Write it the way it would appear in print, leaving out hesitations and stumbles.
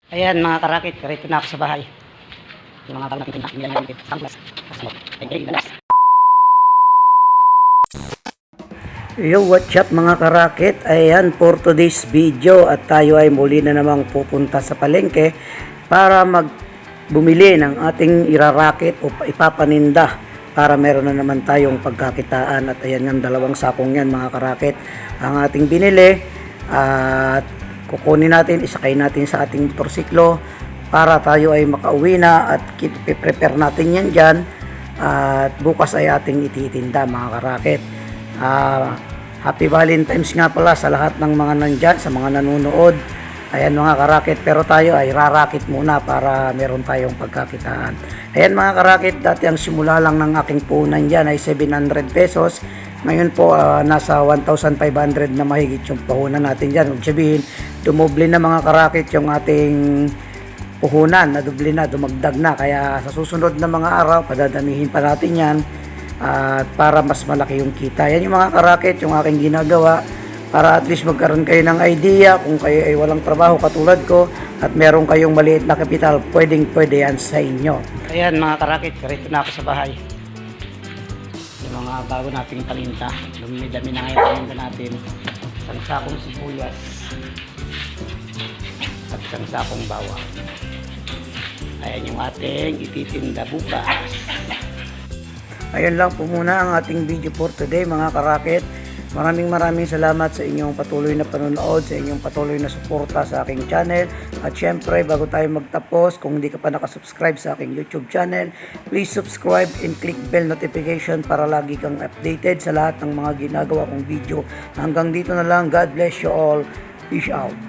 Ayan mga karakit, karito na ako sa bahay. Yung mga bago natin pinakamilang samplas. Yo, what's up mga karakit? Ayan for today's video at tayo ay muli na namang pupunta sa palengke para bumili ng ating irarakit o ipapaninda para meron na naman tayong pagkakitaan. At ayan nga, dalawang sakong yan mga karakit ang ating binili at kukunin natin, isakay natin sa ating motorsiklo para tayo ay makauwi na at prepare natin yan dyan at bukas ay ating ititinda mga karakit. Happy Valentine's nga pala sa lahat ng mga nandyan, sa mga nanonood. Ayan mga karakit, pero tayo ay rarakit muna para meron tayong pagkakitaan. Ayan mga karakit, dati ang simula lang ng aking puhunan dyan ay 700 pesos. Ngayon po nasa 1,500 na mahigit yung puhunan natin dyan. Huwag sabihin, dumoble na mga karakit yung ating puhunan, na doble na, dumagdag na. Kaya sa susunod na mga araw, padadamihin pa natin yan para mas malaki yung kita. Yan yung mga karakit, yung aking ginagawa para at least magkaroon kayo ng idea kung kayo ay walang trabaho katulad ko at meron kayong maliit na kapital, pwede yan sa inyo. Ayan mga karakit, karito na ako sa bahay. Yung mga bago nating palinta, dumi-dami na ngayon palinta natin. Isang sakong sibuyas at isang sakong bawang. Ayan yung ating ititinda bukas. Ayan lang po muna ang ating video for today mga karakit. Maraming salamat sa inyong patuloy na panonood, sa inyong patuloy na suporta sa aking channel. At syempre, bago tayo magtapos, kung hindi ka pa nakasubscribe sa aking YouTube channel, please subscribe and click bell notification para lagi kang updated sa lahat ng mga ginagawa kong video. Hanggang dito na lang. God bless you all. Peace out.